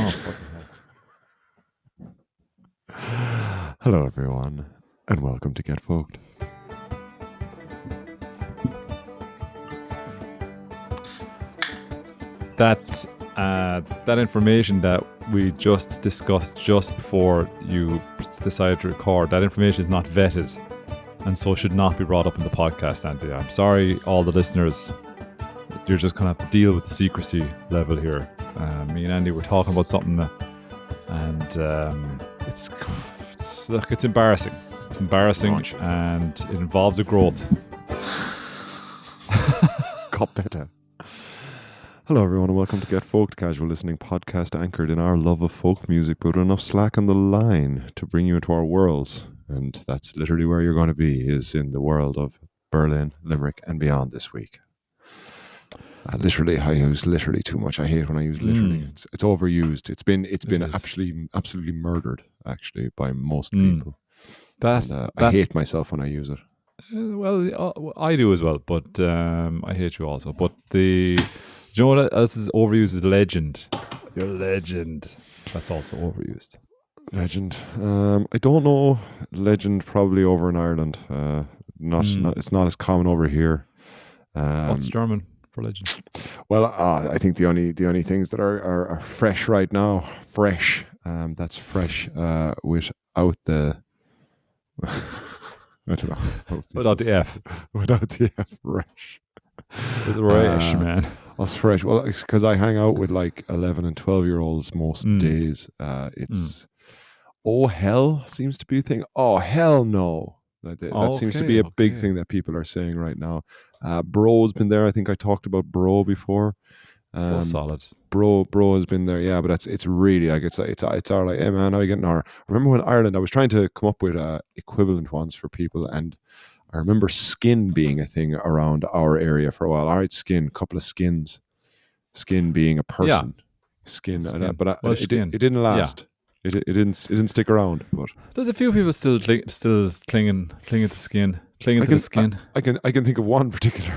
Oh, fucking hell. Hello, everyone, and welcome to Get Folked. That information that we just discussed just before you decided to record, that information is not vetted and so should not be brought up in the podcast, Andy. I'm sorry, all the listeners. You're just going to have to deal with the secrecy level here. Me and Andy were talking about something and it's embarrassing. It's embarrassing Right. and it involves a growth. Got better. Hello, everyone, and welcome to Get Folked, casual listening podcast anchored in our love of folk music, but with enough slack on the line to bring you into our worlds. And that's literally where you're going to be, is in the world of Berlin, Limerick, and beyond this week. Literally, I use literally too much. I hate when I use literally. It's overused. It's been absolutely murdered, actually, by most people. I hate myself when I use it. Well, I do as well, but I hate you also. But you know what else is overused is legend. You're a legend. That's also overused. Legend. I don't know. Legend probably over in Ireland. It's not as common over here. What's German for legend? Well, I think the only things that are fresh right now, fresh. That's fresh without the. I don't know. Without the F. Without the F, fresh. It's fresh, man. Us fresh. Well, it's because I hang out with like 11 and 12-year-olds most days. It's oh hell seems to be a thing. Oh hell no. That seems to be a big thing that people are saying right now. Bro's been there. I think I talked about Bro before. Solid. Bro has been there. Yeah, but it's really like it's our like, hey man, how you getting on? I remember when Ireland, I was trying to come up with equivalent ones for people, and I remember skin being a thing around our area for a while. All right, skin, couple of skins. Skin being a person. Skin. But it didn't last. Yeah. It didn't stick around. But there's a few people still clinging to skin. The skin. I can think of one particular,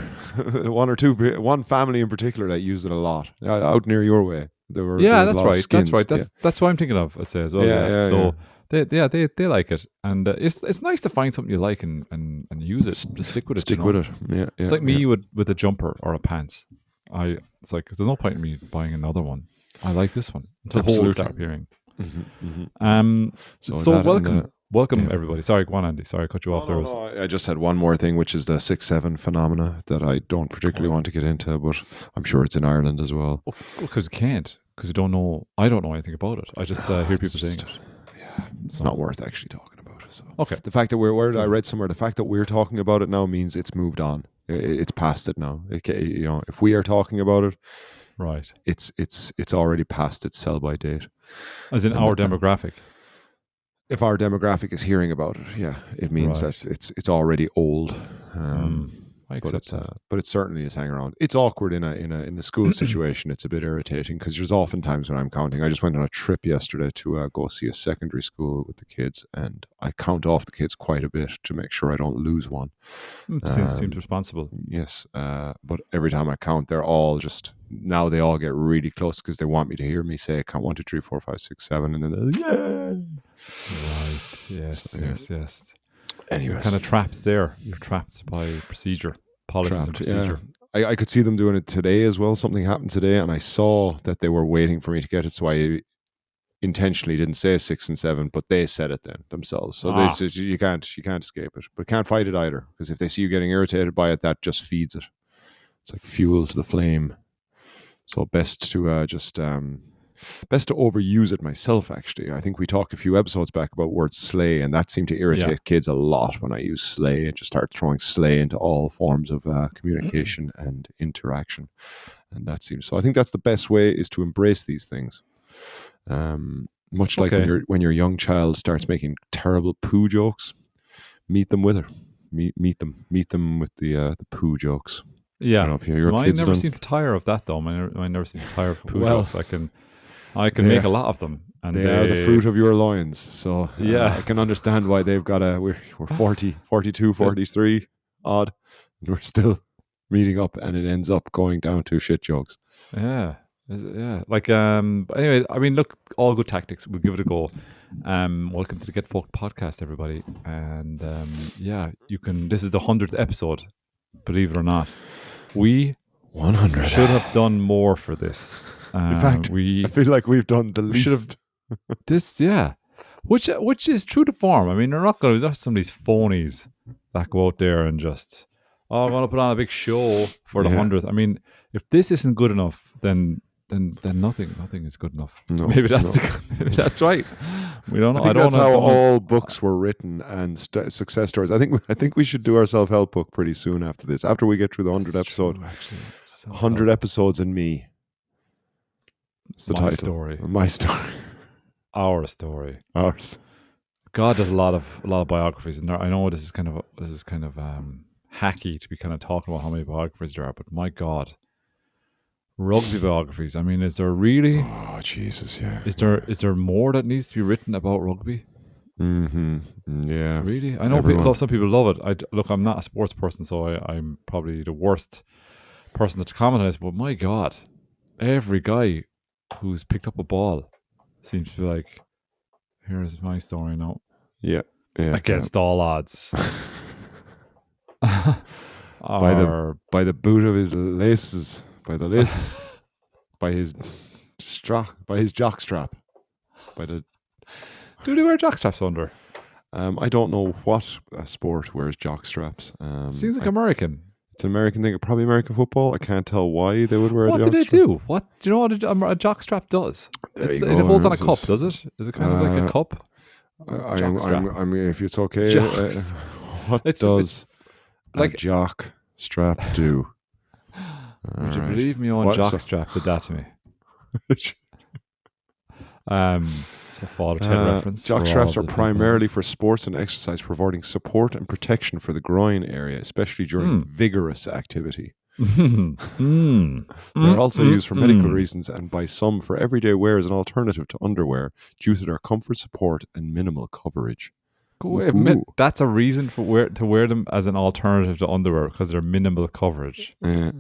one family in particular that used it a lot out near your way. There was that's right. That's what I'm thinking of. I say as well. So they like it, and it's nice to find something you like and use it. Just stick with it. Stick with it. Yeah. It's like me with a jumper or a pants. It's like there's no point in me buying another one. I like this one until holes start appearing. So welcome everybody. Sorry, go on, Andy. Sorry, I cut you off there. No, I just had one more thing, which is the 6-7 phenomena that I don't particularly want to get into, but I'm sure it's in Ireland as well. Because you can't, because you don't know. I don't know anything about it. I just hear people saying it. Yeah, it's not worth actually talking about it. So. Okay. The fact that I read somewhere, the fact that we're talking about it now means it's moved on. It's past it now. If we are talking about it, right, it's already past its sell-by date. As in our demographic. If our demographic is hearing about it, yeah, it means that it's already old. I accept that. But it certainly is hanging around. It's awkward in a school situation. It's a bit irritating because there's often times when I'm counting. I just went on a trip yesterday to go see a secondary school with the kids, and I count off the kids quite a bit to make sure I don't lose one. Seems responsible. Yes, but every time I count, they're all just. Now they all get really close because they want me to hear me say count 1, 2, 3, 4, 5, 6, 7, and then they're like, yeah. Right. Yes. Anyways. You're kind of trapped there. You're trapped by procedure, policies and procedure. Yeah. I could see them doing it today as well. Something happened today, and I saw that they were waiting for me to get it, so I intentionally didn't say 6 and 7, but they said it then themselves. So they said you can't escape it, but can't fight it either, because if they see you getting irritated by it, that just feeds it. It's like fuel to the flame. So best to best to overuse it myself, actually. I think we talked a few episodes back about word slay, and that seemed to irritate kids a lot when I use slay and just start throwing slay into all forms of communication and interaction. And that seems so. I think that's the best way, is to embrace these things. Much like when your young child starts making terrible poo jokes, meet them with her. Meet them with the poo jokes. Yeah, I don't know if I never seem to tire of that though. I never seem to tire of poo jokes. I can make a lot of them, and they are the fruit of your loins. So I can understand why they've got we're 40, 42, 43 odd, and we're still meeting up, and it ends up going down to shit jokes. Yeah, Yeah. But anyway, I mean, look, all good tactics. We'll give it a go. Welcome to the Get Fucked podcast, everybody. And yeah, you can. This is the 100th episode. Believe it or not, we 100 should have done more for this. In fact, I feel like we've done the least. Should have this, yeah. Which is true to form. I mean, they're not going to. There's some of these phonies that go out there and just, I'm going to put on a big show for the 100th. I mean, if this isn't good enough, then nothing is good enough. No, maybe that's right. We don't know. I think that's how all books were written and success stories. I think we should do our self-help book pretty soon after this. After we get through the 100th episode, 100 episodes and me. It's the title. Story. My story. Our story. Ours. God, there's a lot of biographies, and I know this is kind of hacky to be kind of talking about how many biographies there are, but my God. Rugby biographies. I mean, is there really? Oh Jesus, yeah. Is there more that needs to be written about rugby? Mm-hmm. Yeah. Really? I know some people love it. I'm not a sports person, so I'm probably the worst person to comment on this. But my God, every guy who's picked up a ball seems to be like, "Here's my story now." Yeah. Against all odds. By the boot of his laces. By the laces, by his jock strap, Do they wear jock straps under? I don't know what sport wears jock straps. Seems like American. It's an American thing. Probably American football. I can't tell why they would wear a jock strap. What do they do? What do you know what a jock strap does? It holds on a cup, does it? Is it kind of like a cup? I mean, if it's okay, what does a jock strap do? Would you believe me on jockstrap did that to me? It's a Father Ted reference. Jockstraps are primarily for sports and exercise, providing support and protection for the groin area, especially during vigorous activity. They're also used for medical reasons and by some for everyday wear as an alternative to underwear due to their comfort, support, and minimal coverage. That's a reason to wear them as an alternative to underwear because they're minimal coverage. Yeah.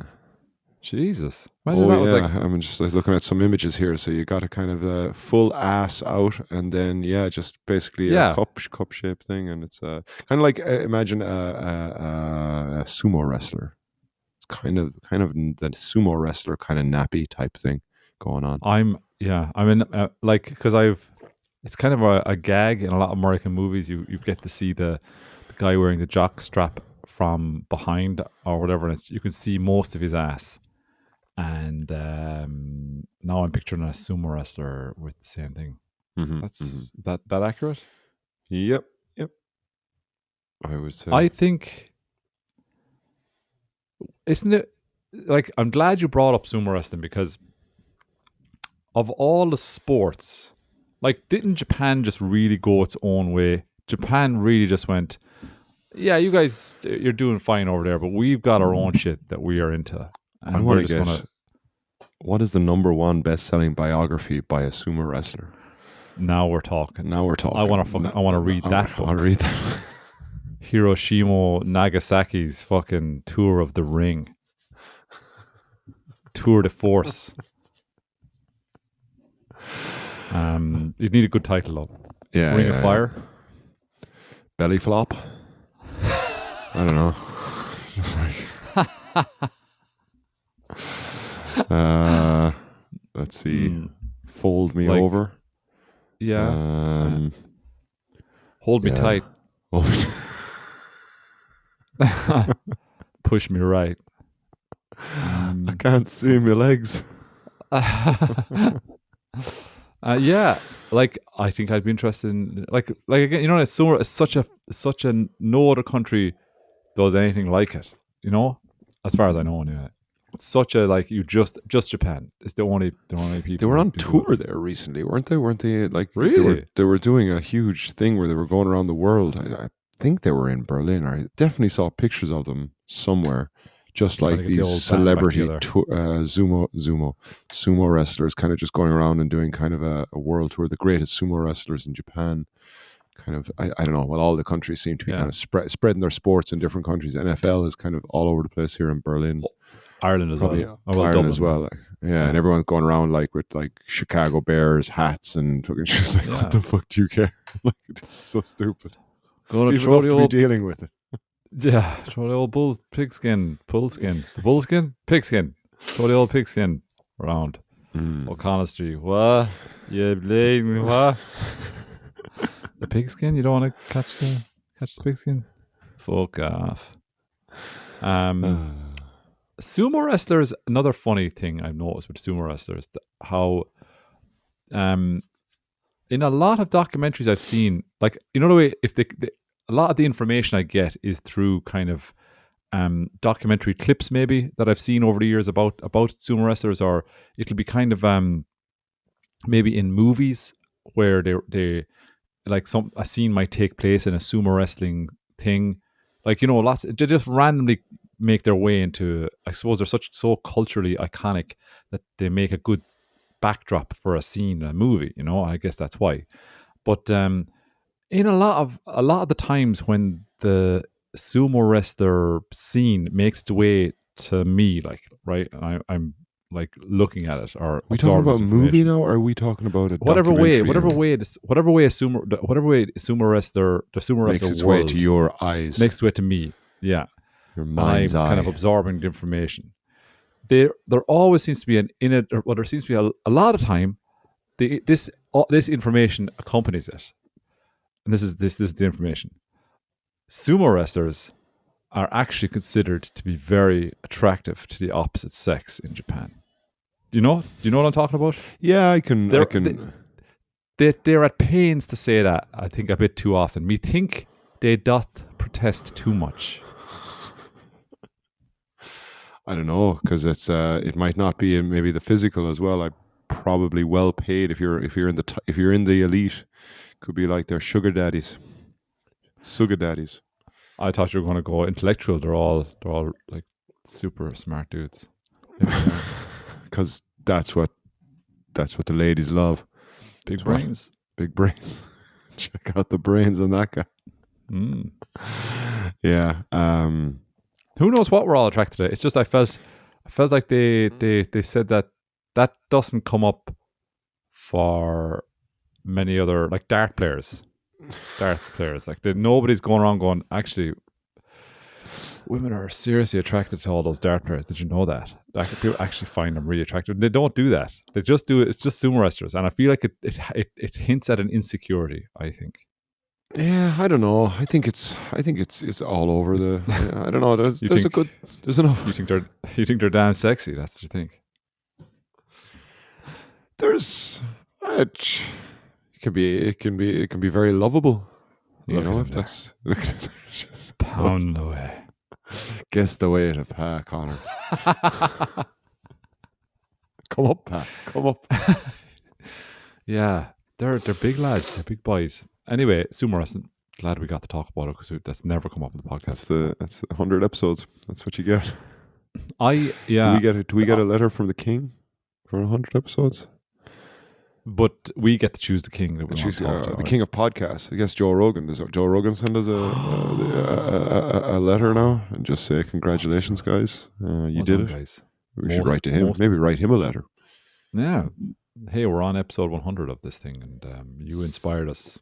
Jesus. I'm just looking at some images here. So you got a kind of full ass out, and then just basically a cup shape thing, and it's kind of like imagine a sumo wrestler. It's kind of that sumo wrestler kind of nappy type thing going on. Because it's kind of a gag in a lot of American movies. You get to see the guy wearing the jock strap from behind or whatever, and you can see most of his ass. And now I'm picturing a sumo wrestler with the same thing. That's that accurate? Yep. I would say. I think, isn't it like, I'm glad you brought up sumo wrestling because of all the sports, like, didn't Japan just really go its own way? Japan really just went, yeah, you guys, you're doing fine over there, but we've got our own shit that we are into. And I want to guess, what is the number one best-selling biography by a sumo wrestler? Now we're talking. I want to read that book. I want to read that. Hiroshima Nagasaki's fucking Tour of the Ring. Tour de Force. You need a good title though. Yeah. Ring of Fire. Belly flop. I don't know. Just like let's see. Fold me over. Yeah. Hold me tight. Push me right. I can't see my legs. Yeah, like I think I'd be interested in like again, you know, it's such a no other country does anything like it. You know, as far as I know, anyway. It's such a just Japan. It's the only people. They were on tour there recently, weren't they? Weren't they like really? They were doing a huge thing where they were going around the world. I think they were in Berlin. I definitely saw pictures of them somewhere. Just like these celebrity sumo wrestlers kind of just going around and doing kind of a world tour. The greatest sumo wrestlers in Japan kind of I don't know. Well, all the countries seem to be Yeah. kind of spreading their sports in different countries. NFL is kind of all over the place here in Berlin. Ireland as Probably well. Oh, well, Ireland Dublin. as well. Like, yeah, and everyone's going around like with like Chicago Bears hats and fucking just like, Yeah. what the fuck do you care? Like, this is so stupid. Going to People throw have the to be old, dealing with it. yeah, throw the old bull pigskin, bullskin, the bullskin, pigskin, throw the old pigskin around O'Connell Street. What? You bleeding? What? The pigskin? You don't want to catch the pigskin? Fuck off. Sumo wrestlers, another funny thing I've noticed with sumo wrestlers, how in a lot of documentaries I've seen, like, you know, the way if a lot of the information I get is through kind of documentary clips maybe that I've seen over the years about sumo wrestlers, or it'll be kind of maybe in movies where they like a scene might take place in a sumo wrestling thing, like, you know, lots they just randomly make their way into, I suppose they're so culturally iconic that they make a good backdrop for a scene in a movie, you know. I guess that's why. But in a lot of the times when the sumo wrestler scene makes its way to me, like, right, and I'm like looking at it, or we talking about a movie information. now, or are we talking about a whatever way a sumo wrestler, the sumo makes wrestler its world way to your eyes, makes its way to me, yeah, your and mind's I'm eye. kind of absorbing the information. There always seems to be there seems to be a lot of time this information accompanies it, and this is the information. Sumo wrestlers are actually considered to be very attractive to the opposite sex in Japan. Do you know what I'm talking about? Yeah, I can. They're at pains to say that, I think, a bit too often. Me think they doth protest too much. I don't know, because it's it might not be in maybe the physical as well. I probably well paid if you're in the elite. Could be like their sugar daddies. I thought you were going to go intellectual. They're all like super smart dudes. Because that's what the ladies love. Big brains. Big brains. Check out the brains on that guy. Yeah. Who knows what we're all attracted to? It's just I felt like they said that doesn't come up for many other, like, darts players. Like, nobody's going around going, actually, women are seriously attracted to all those dart players. Did you know that? Like, people actually find them really attractive. They don't do that. They just do it. It's just sumo wrestlers, and I feel like it hints at an insecurity, I think. Yeah, I don't know. I think it's all over the. I don't know. There's enough. You think they're damn sexy? That's what you think. There's it can be very lovable. You know, if that's just pound away. Guess the way to Pa, Connor. Come up, Pa. Come up. Yeah, they're big lads. They're big boys. Anyway, sumo wrestling. Glad we got to talk about it, because that's never come up in the podcast. That's 100 episodes. That's what you get. Do we get a letter from the king for 100 episodes? But we get to choose the king that we want to talk to, the king of podcasts. I guess Joe Rogan. Does Joe Rogan send us a letter now and just say, congratulations, guys, you did it, guys. We should write to him. Maybe write him a letter. Yeah. Hey, we're on episode 100 of this thing, and you inspired us.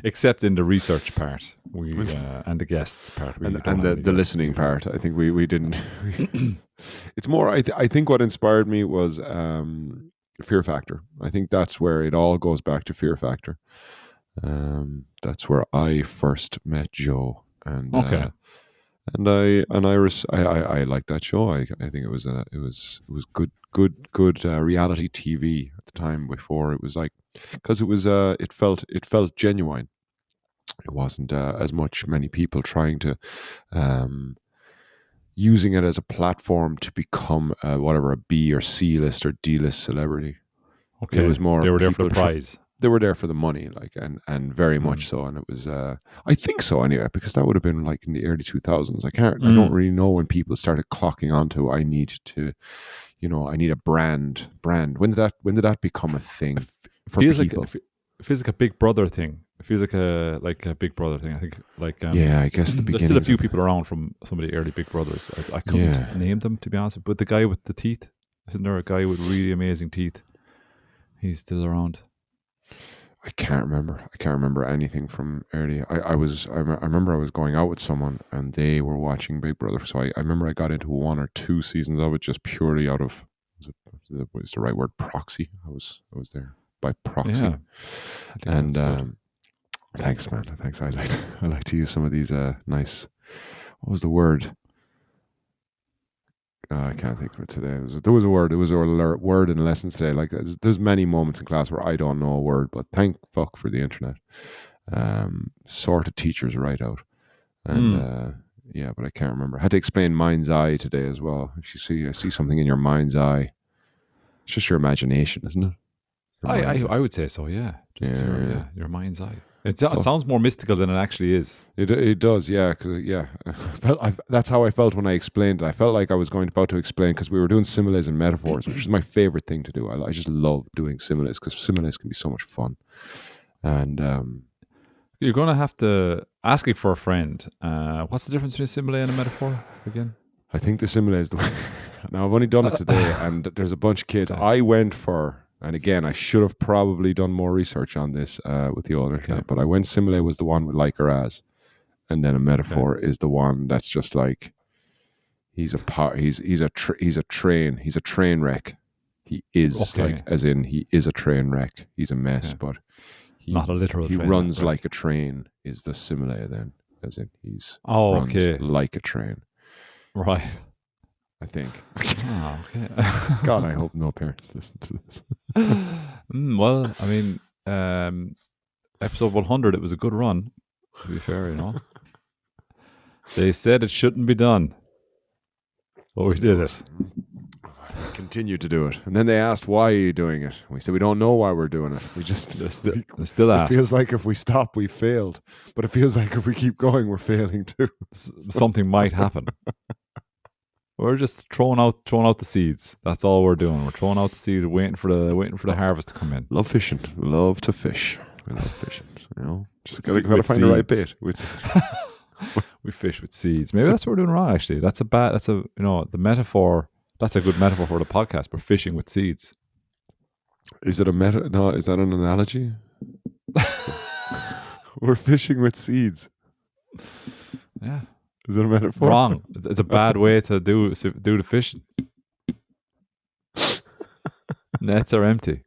Except in the research part, and the guests part, and the listening part. I think we didn't. It's more. I think what inspired me was Fear Factor. I think that's where it all goes back to Fear Factor. That's where I first met Joe, and okay. I liked that show. I think it was good reality TV at the time, before it was like, because it was it felt genuine. It wasn't as much many people trying to using it as a platform to become whatever, a B or C list or D list celebrity. Okay, it was more they were there for the prize. They were there for the money, like, and very much so. And it was, I think so anyway, because that would have been like in the early 2000s. I don't really know when people started clocking onto, I need a brand. When did that become a thing? for feels people. It feels like a Big Brother thing. It feels like a Big Brother thing. I think Yeah, I guess the there's still a beginnings few of it. people around from some of the early Big Brothers. I couldn't Yeah. name them, to be honest. But the guy with the teeth, isn't there a guy with really amazing teeth? He's still around. I can't remember anything from early. I remember I was going out with someone and they were watching Big Brother. So I remember I got into 1 or 2 seasons of it just purely out of, was the right word, proxy. I was there by proxy. Yeah, I think And that's good. thanks, man. Thanks. I like to use some of these nice. What was the word? I can't think of it today. There was a word. It was a word in lessons today. Like there's many moments in class where I don't know a word, but thank fuck for the internet. Sorted teachers right out, and yeah, but I can't remember. I had to explain mind's eye today as well. If I see something in your mind's eye, it's just your imagination, isn't it? Your mind's eye. I would say so. Yeah, just Yeah. your mind's eye. It sounds more mystical than it actually is. It does, yeah. That's how I felt when I explained it. I felt like I was about to explain because we were doing similes and metaphors, which is my favorite thing to do. I just love doing similes because similes can be so much fun. And You're going to have to asking for a friend. What's the difference between a simile and a metaphor again? I think the simile is the way. Now I've only done it today, and there's a bunch of kids. Okay. I went for, and again, I should have probably done more research on this with the older Okay. but I went simile was the one with like or as, and then a metaphor is the one that's just like he's a train wreck. He is like as in he is a train wreck. He's a mess, but he not a literal. He train runs wreck, right? like a train is the simile then, as in he's runs like a train. Right. I think. Oh, okay. God, I hope no parents listen to this. Well, I mean, episode 100, it was a good run, to be fair, you know. They said it shouldn't be done, but we did it. We continue to do it. And then they asked, why are you doing it? We said, we don't know why we're doing it. We just still asked. It feels like if we stop, we failed. But it feels like if we keep going, we're failing too. Something might happen. We're just throwing out the seeds. That's all we're doing. We're throwing out the seeds, waiting for the harvest to come in. Love fishing. Love to fish. We love fishing. You know, just gotta find the right bait. We fish with seeds. Maybe that's what we're doing wrong. Actually, the metaphor. That's a good metaphor for the podcast. We're fishing with seeds. Is it a meta? No, is that an analogy? We're fishing with seeds. Yeah. Is it a metaphor? Wrong. It's a bad way to do the fishing. Nets are empty.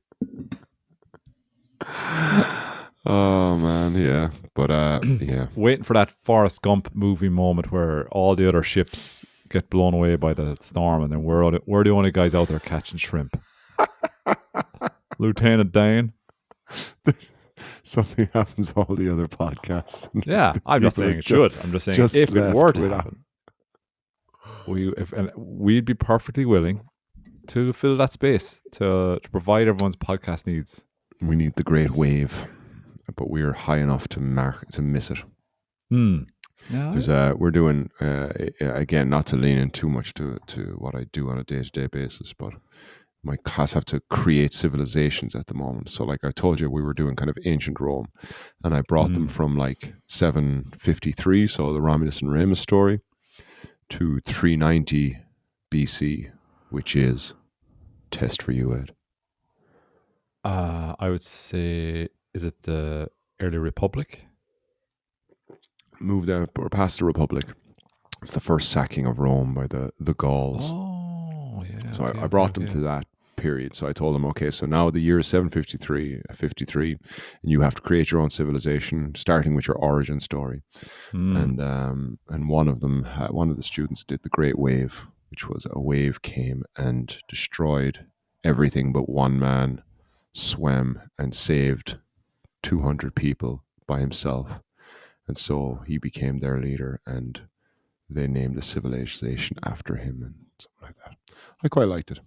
Oh man, yeah. But yeah. Waiting for that Forrest Gump movie moment where all the other ships get blown away by the storm, and then we're the only guys out there catching shrimp. Lieutenant Dan. Something happens to all the other podcasts. Yeah, I'm not saying it should. I'm just saying if it were to happen, we'd be perfectly willing to fill that space to provide everyone's podcast needs. We need the great wave, but we're high enough to miss it. Yeah, we're doing again, not to lean in too much to what I do on a day-to-day basis, but my class have to create civilizations at the moment. So like I told you, we were doing kind of ancient Rome, and I brought them from like 753, so the Romulus and Remus story, to 390 BC, which is test for you, Ed. I would say, is it the early Republic? Moved out or past the Republic. It's the first sacking of Rome by the Gauls. Oh, yeah. So I brought them to that period. So I told them, okay, so now the year is 753, and you have to create your own civilization, starting with your origin story. And one of the students did the Great Wave, which was a wave came and destroyed everything, but one man swam and saved 200 people by himself. And so he became their leader, and they named the civilization after him and something like that. I quite liked it.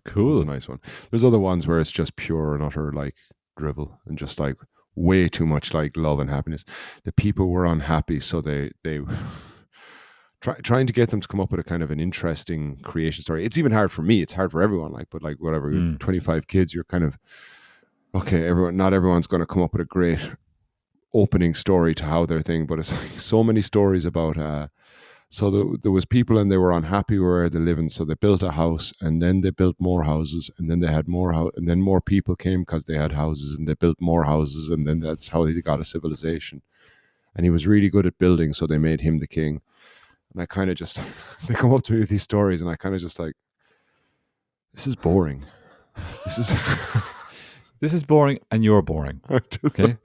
Cool. It was a nice one. There's other ones where it's just pure and utter like drivel and just like way too much like love and happiness. The people were unhappy, so they trying to get them to come up with a kind of an interesting creation story. It's even hard for me. It's hard for everyone. Like, but like whatever, 25 kids, you're kind of okay, not everyone's going to come up with a great opening story to how their thing, but it's like so many stories about there was people and they were unhappy where they living, so they built a house and then they built more houses and then they had more and then more people came because they had houses and they built more houses and then that's how they got a civilization. And he was really good at building, so they made him the king. And I kind of just they come up to me with these stories and I kind of just like, this is boring. This is This is boring, and you're boring. Okay.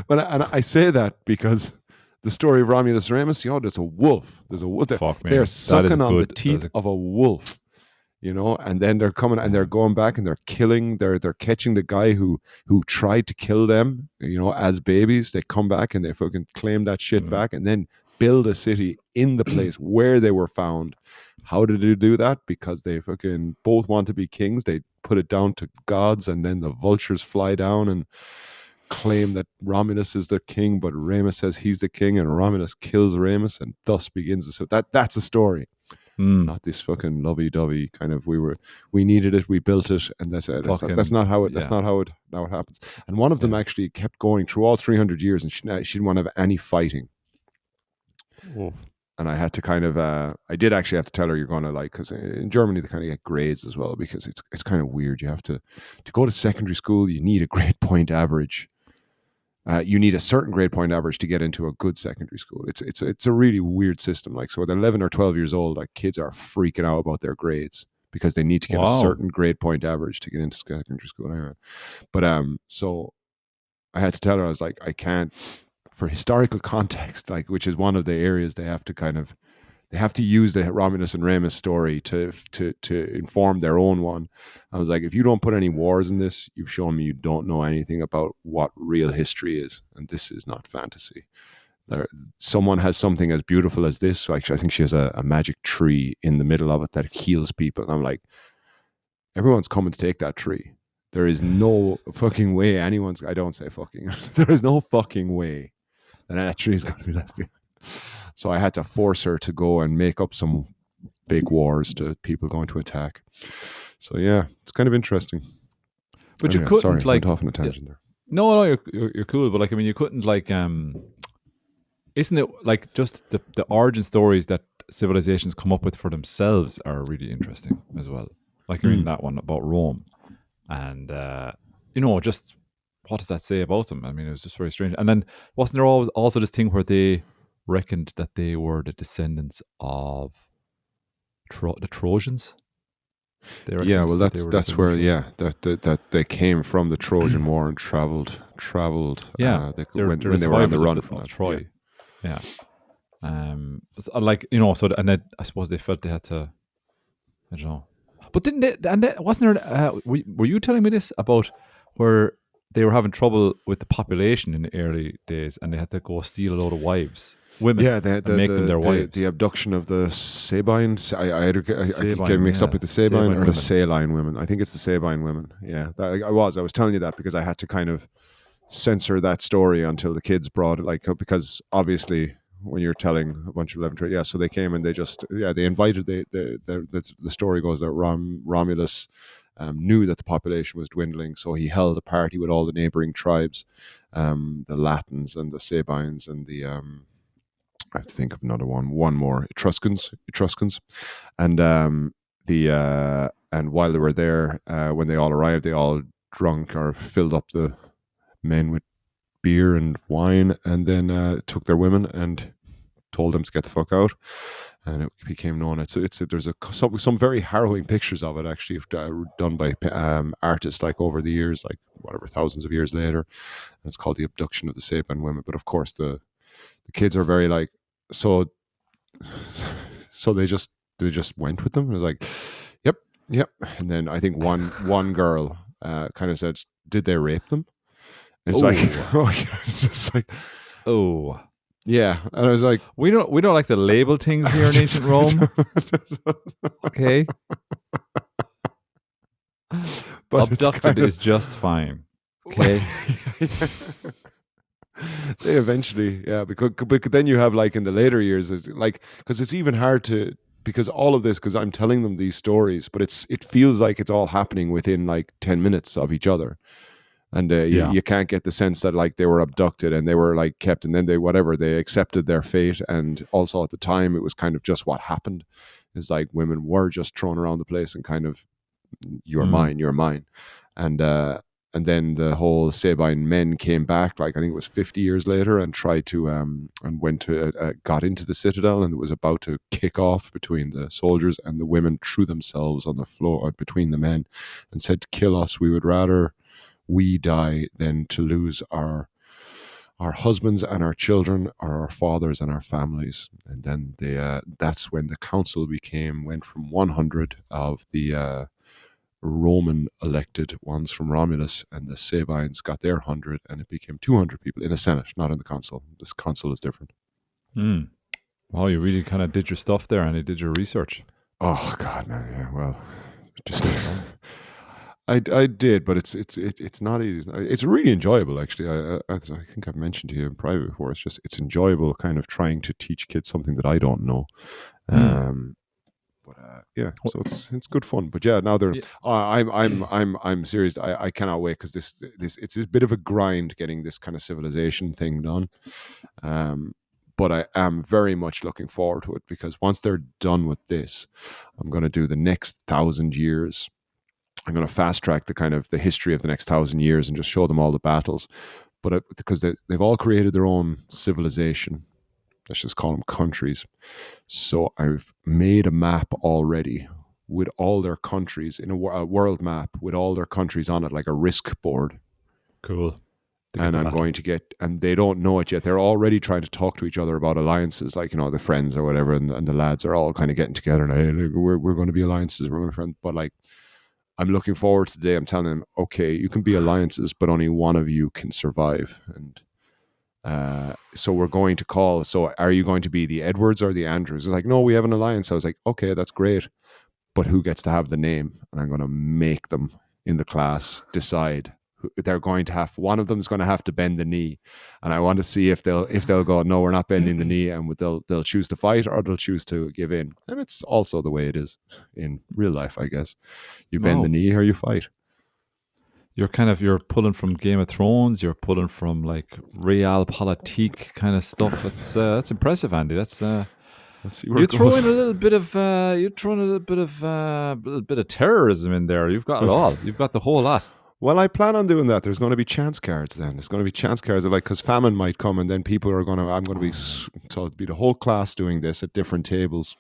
And I say that because the story of Romulus and Remus, there's a wolf. There's a wolf. Fuck me. They're That sucking is on the good. teeth of a wolf, and then they're coming and they're going back and they're killing. They're catching the guy who tried to kill them, as babies. They come back and they fucking claim that shit back and then build a city in the place where they were found. How did they do that? Because they fucking both want to be kings. They put it down to gods, and then the vultures fly down and claim that Romulus is the king, but Remus says he's the king, and Romulus kills Remus, and thus begins that's a story. Not this fucking lovey-dovey kind of we needed it, we built it, and that's it. That's not how it happens. And one of them actually kept going through all 300 years, and she didn't want to have any fighting. Oh. And I had to kind of, I did actually have to tell her you're going to because in Germany they kind of get grades as well, because it's kind of weird. You have to go to secondary school, you need a grade point average. You need a certain grade point average to get into a good secondary school. It's a really weird system. So at 11 or 12 years old, kids are freaking out about their grades because they need to get a certain grade point average to get into secondary school. Anyway. But so I had to tell her, I was like, I can't, for historical context, which is one of the areas they have to use the Romulus and Remus story to inform their own one. I was like, if you don't put any wars in this, you've shown me you don't know anything about what real history is, and this is not fantasy. Someone has something as beautiful as this. So actually, I think she has a magic tree in the middle of it that heals people. And I'm like, everyone's coming to take that tree. There is no fucking way I don't say fucking. There is no fucking way that tree is going to be left behind. So I had to force her to go and make up some big wars to people going to attack. So yeah, it's kind of interesting. But you couldn't sorry, went off on a tangent there. No, you're cool. But you couldn't isn't it just the origin stories that civilizations come up with for themselves are really interesting as well. I mean that one about Rome, and just what does that say about them? I mean, it was just very strange. And then wasn't there always also this thing where they reckoned that they were the descendants of the Trojans? Yeah, well, that's where that they came from the Trojan War and traveled. Yeah, when they were on the run from Troy. Yeah. So and then I suppose they felt they had to. I don't know, but didn't they? And wasn't there? Were you telling me this about where they were having trouble with the population in the early days, and they had to go steal a load of women, and make them their wives? The abduction of the Sabines. I keep getting mixed up with the Sabine or the Saline women. I think it's the Sabine women. Yeah, I was telling you that because I had to kind of censor that story until the kids brought it, because obviously when you're telling a bunch of 11, so they came and they just they invited the story goes that Romulus knew that the population was dwindling, so he held a party with all the neighboring tribes, the Latins and the Sabines and the I have to think of another one more, Etruscans, and and while they were there, when they all arrived, they all drunk or filled up the men with beer and wine, and then took their women and told them to get the fuck out. And it became known. There's some very harrowing pictures of it actually done by artists over the years, thousands of years later. And it's called The Abduction of the Sabine Women. But of course the kids are very so they just went with them. It was like, yep. And then I think one girl kind of said, "Did they rape them?" And it's it's just oh. Yeah, and I was like, we don't like to label things here in ancient Rome. Okay, but abducted is just fine. Okay, they eventually, because then you have in the later years, because it's even hard because all of this, because I'm telling them these stories, but it feels like it's all happening within 10 minutes of each other. And Yeah. you can't get the sense that like they were abducted and they were like kept, and then they accepted their fate. And also at the time, it was kind of just what happened. It's like women were just thrown around the place and kind of, you're Mm. mine, you're mine. And and then the whole Sabine men came back, like I think it was 50 years later, and tried to and went to got into the citadel, and it was about to kick off between the soldiers, and the women threw themselves on the floor between the men and said, "Kill us. We would rather we die than to lose our husbands and our children, or our fathers and our families." And then that's when the council went from 100 of the Roman elected ones from Romulus, and the Sabines got their 100, and it became 200 people in a Senate, not in the council. This council is different. Mm. Wow, you really kind of did your stuff there, and you did your research. Oh God, man, yeah. Well, just I did, but it's not easy. It's really enjoyable, actually. I think I've mentioned to you in private before. It's enjoyable, kind of trying to teach kids something that I don't know. But yeah, so it's good fun. But yeah, now they're. Yeah. I'm serious. I cannot wait, because it's this bit of a grind getting this kind of civilization thing done. But I am very much looking forward to it, because once they're done with this, I'm going to do the next 1,000 years. I'm going to fast track the kind of the history of the next 1,000 years and just show them all the battles. But because they've all created their own civilization, let's just call them countries. So I've made a map already with all their countries, in a world map with all their countries on it, like a risk board. Cool. And I'm going to get, and they don't know it yet. They're already trying to talk to each other about alliances, like, the friends or whatever, and the lads are all kind of getting together and, hey, look, we're going to be alliances, we're going to be friends. But like, I'm looking forward to the day I'm telling them, okay, you can be alliances, but only one of you can survive. And so we're going to call. So are you going to be the Edwards or the Andrews? It's like, no, we have an alliance. I was like, okay, that's great, but who gets to have the name? And I'm going to make them in the class decide. They're going to have, one of them is going to have to bend the knee, and I want to see if they'll go, no, we're not bending the knee, and they'll choose to fight, or they'll choose to give in. And it's also the way it is in real life, I guess. You bend the knee or you fight. You're pulling from Game of Thrones. You're pulling from like realpolitik kind of stuff. That's impressive, Andy. Let's see where you throw in a little bit of terrorism in there. You've got it all. You've got the whole lot. Well, I plan on doing that. There's going to be chance cards then. There's going to be chance cards of, like, because famine might come, and then people are going to, I'm going to be, so it'll be the whole class doing this at different tables.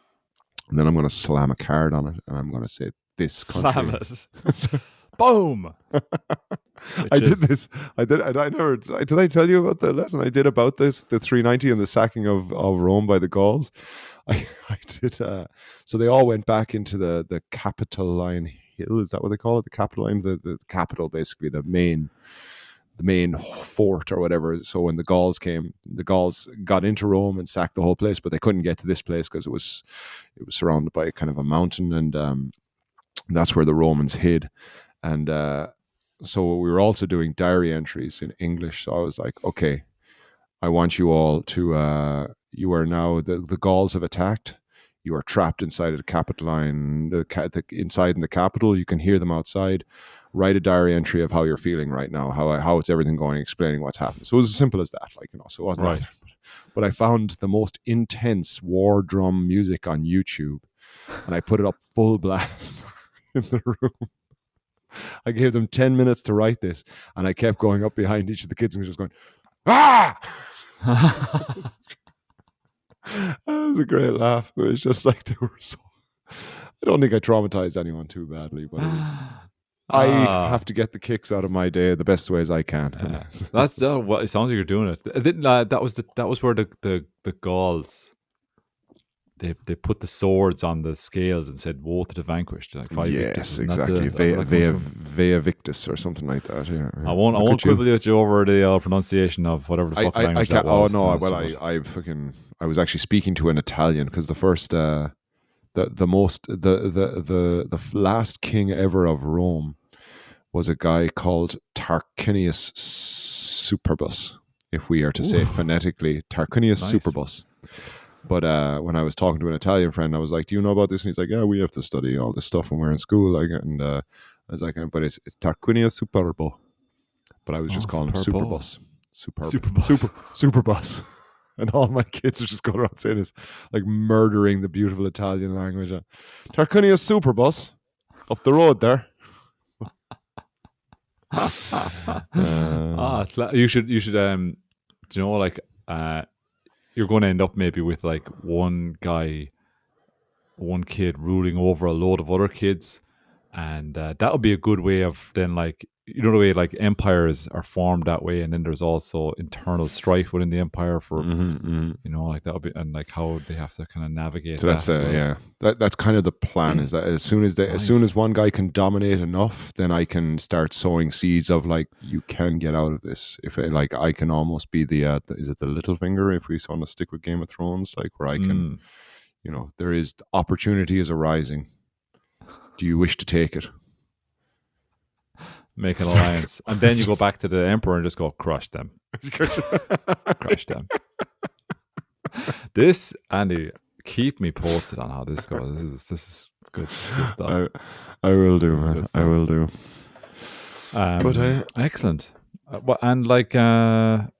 And then I'm going to slam a card on it, and I'm going to say, this country. Slam it. Boom. I did this. I never, did I tell you about the lesson I did about this, the 390 and the sacking of Rome by the Gauls? I did. So they all went back into the Capitoline Hill. Is that what they call it? The Capitoline, the capital, basically the main fort or whatever. So when the Gauls came, the Gauls got into Rome and sacked the whole place, but they couldn't get to this place because it was surrounded by kind of a mountain, and that's where the Romans hid. And so we were also doing diary entries in English. So I was like, okay, I want you all to, you are now, the Gauls have attacked. You are trapped inside of the Capitoline, inside in the capital. You can hear them outside. Write a diary entry of how you're feeling right now, how it's everything going, explaining what's happened. So it was as simple as that, so it wasn't right. But I found the most intense war drum music on YouTube, and I put it up full blast in the room. I gave them 10 minutes to write this, and I kept going up behind each of the kids and just going, ah! That was a great laugh. It was just like, they were so, I don't think I traumatized anyone too badly, but it was, I have to get the kicks out of my day the best ways I can. That's what it sounds like you're doing it. That was where the Gauls, they put the swords on the scales and said, "Woe to the vanquished." Like yes, exactly. Vea Victus or something like that. Yeah. I won't quibble with you over the pronunciation of whatever the fuck language that was. Oh no! Well, I was actually speaking to an Italian, because the first the last king ever of Rome was a guy called Tarquinius Superbus. If we are to say phonetically, Tarquinius Superbus. But when I was talking to an Italian friend, I was like, "Do you know about this?" And he's like, "Yeah, we have to study all this stuff when we're in school." And I was like, "But it's Tarquinius Superbo." but I was just calling him Superbus. Superbus. And all my kids are just going around saying this, like murdering the beautiful Italian language. Tarquinia Superbus up the road there. You should do you know, like you're going to end up maybe with like one kid ruling over a load of other kids, and that would be a good way of then, like, you know, the way like empires are formed that way, and then there's also internal strife within the empire for you know, like that would be, and like how they have to kind of navigate. So that's that's kind of the plan, is that as soon as one guy can dominate enough, then I can start sowing seeds of like, you can get out of this. If it, like, I can almost be the is it the little finger, if we want to stick with Game of Thrones, like where I can, you know, there is opportunity is arising. Do you wish to take it? Make an alliance, and then you go back to the emperor and just go crush them. Crush them. This, Andy, keep me posted on how this goes. This is good stuff. I will do, man. I will do. Excellent. And like, I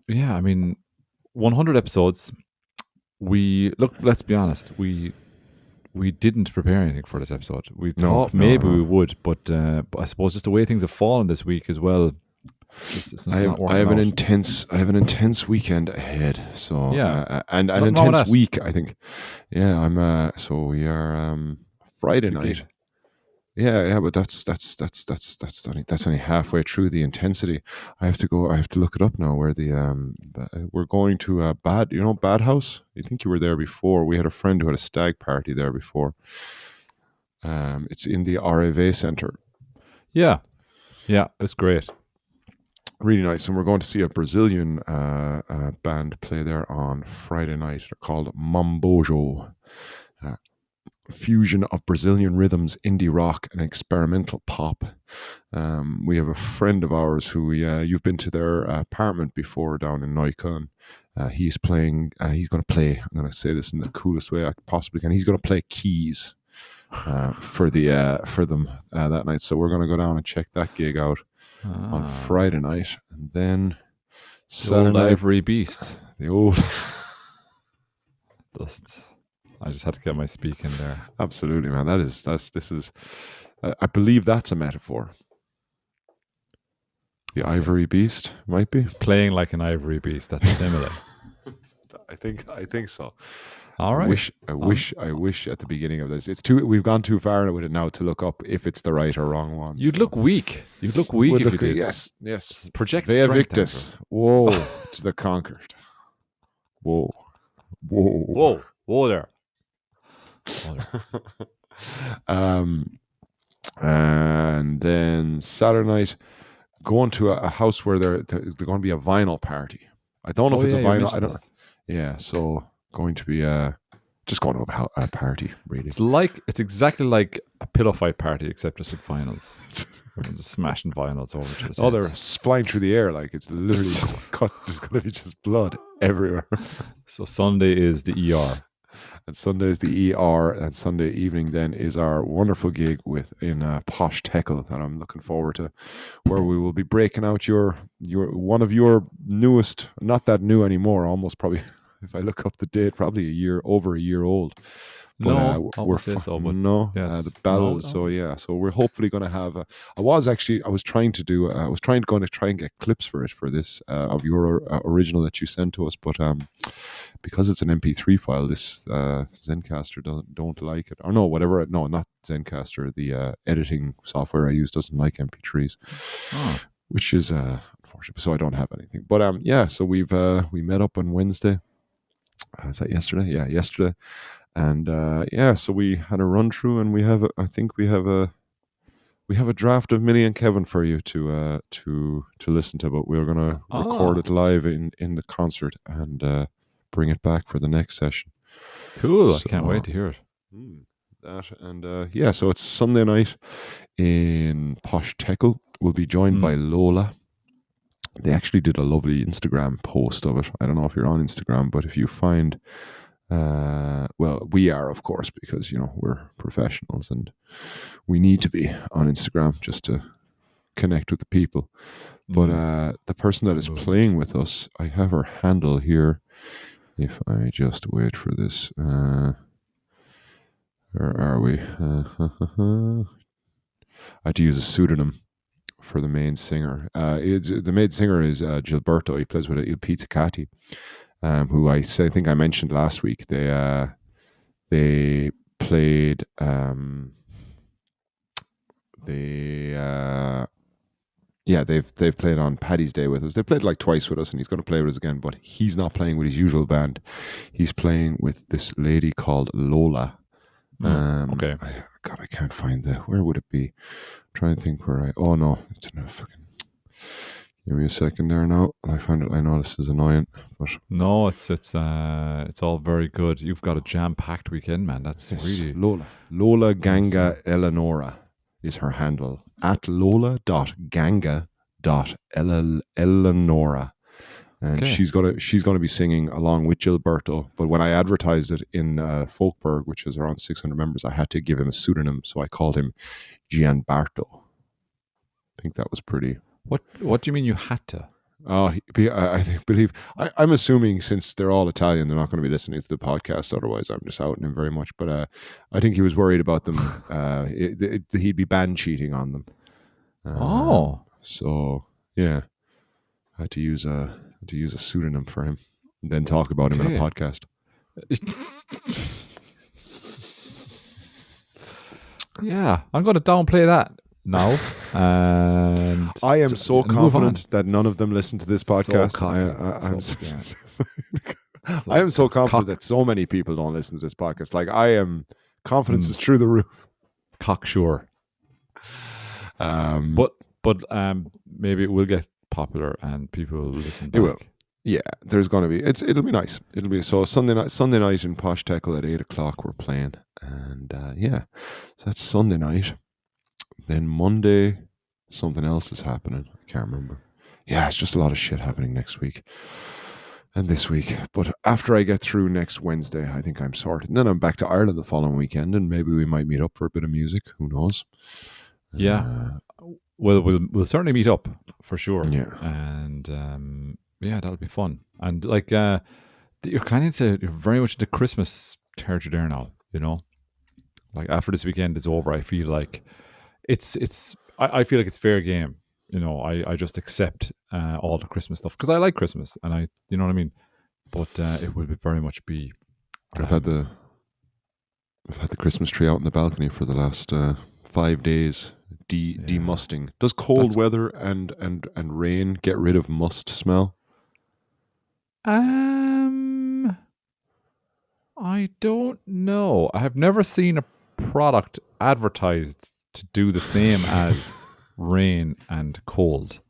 mean, 100 episodes. Let's be honest. We didn't prepare anything for this episode. We thought maybe we would, but I suppose just the way things have fallen this week as well. I have an intense weekend ahead. So and an intense week, I think. Yeah, I'm. So we are Friday night. Yeah, but that's only halfway through the intensity. I have to look it up now. Where we're going to Bad House. I think you were there before. We had a friend who had a stag party there before. It's in the RAV Centre. Yeah, it's great. Really nice, and we're going to see a Brazilian band play there on Friday night. They're called Mambojo. Fusion of Brazilian rhythms, indie rock, and experimental pop. We have a friend of ours who you've been to their apartment before down in Neukölln. He's going to play. I'm going to say this in the coolest way I possibly can. He's going to play keys for them that night. So we're going to go down and check that gig out on Friday night, and then Saturday night, Ivory Beast. The old. I just had to get my speak in there. Absolutely, man. This is. I believe that's a metaphor. The Ivory Beast might be. It's playing like an ivory beast. That's similar. I think so. All right. I wish at the beginning of this. We've gone too far with it now to look up if it's the right or wrong one. You'd look weak. If you did. Yes. Project Vea strength. Victus. Whoa, to the conquered. Whoa there. And then Saturday night, going to a house where they're going to be a vinyl party. I don't know if it's a vinyl. I don't. Yeah, so going to be just going to a party. Really, it's exactly like a pillow fight party, except just with vinyls. Everyone's just smashing vinyls over to us. Oh, they're flying through the air like it's literally just cut. There's going to be just blood everywhere. So Sunday is the ER. And Sunday is the ER, and Sunday evening then is our wonderful gig in Posh Teckle that I'm looking forward to, where we will be breaking out your one of your newest, not that new anymore, almost probably, if I look up the date, probably over a year old. But, the ballads. So we're hopefully going to have. I was trying to try and get clips for this of your original that you sent to us, but because it's an MP3 file, this Zencastr don't like it. Or no, whatever. No, not Zencastr. The editing software I use doesn't like MP3s, which is unfortunate. So I don't have anything. But so we met up on Wednesday. Is that yesterday? Yeah, yesterday. And so we had a run through, and we have a draft of Millie and Kevin for you to listen to. But we're gonna record it live in the concert and bring it back for the next session. Cool! So, I can't wait to hear it. So it's Sunday night in Posh Teckle. We'll be joined by Lola. They actually did a lovely Instagram post of it. I don't know if you're on Instagram, but if you find. We are, of course, because we're professionals and we need to be on Instagram just to connect with the people. But the person that is playing with us, I have her handle here. If I just wait for this, where are we? I had to use a pseudonym for the main singer. The main singer is Gilberto. He plays with Il Pizzicati, who I think I mentioned last week. They played. They've played on Paddy's Day with us. They played like twice with us, and he's going to play with us again. But he's not playing with his usual band. He's playing with this lady called Lola. Okay. I can't find where would it be? I'm trying to think where oh no, it's in a fucking. Give me a second there now. I find it. I know this is annoying, but no, it's all very good. You've got a jam-packed weekend, man. That's really Lola Ganga Eleonora is her handle at lola.ganga.eleonora. And she's gonna be singing along with Gilberto. But when I advertised it in Folkberg, which is around 600 members, I had to give him a pseudonym, so I called him Gianbarto. I think that was pretty. What do you mean you had to? I believe I'm assuming since they're all Italian, they're not going to be listening to the podcast. Otherwise, I'm just outing him very much. But I think he was worried about them. He'd be band cheating on them. So yeah, I had to use a pseudonym for him, and then talk about him in a podcast. Yeah, I'm going to downplay that now. And I am so confident that none of them listen to this podcast. I am so confident that so many people don't listen to this podcast. Like, I am confidence is through the roof. Cocksure. But maybe it will get popular and people will listen back. It will. Yeah, there's going to be. It'll be nice. It'll be so Sunday night in Posh Teckle at 8:00 we're playing, and so that's Sunday night. Then Monday, something else is happening. I can't remember. Yeah, it's just a lot of shit happening next week and this week. But after I get through next Wednesday, I think I'm sorted. And then I'm back to Ireland the following weekend, and maybe we might meet up for a bit of music. Who knows? Yeah. Well, we'll certainly meet up for sure. Yeah. And that'll be fun. And like you're very much into Christmas territory there now. You know, like after this weekend is over, I feel like I feel like it's fair game. You know, I just accept all the Christmas stuff because I like Christmas, and you know what I mean. But it will very much be. I've had the Christmas tree out in the balcony for the last 5 days. Demusting. Does cold weather and rain get rid of must smell? I don't know. I have never seen a product advertised to do the same as rain and cold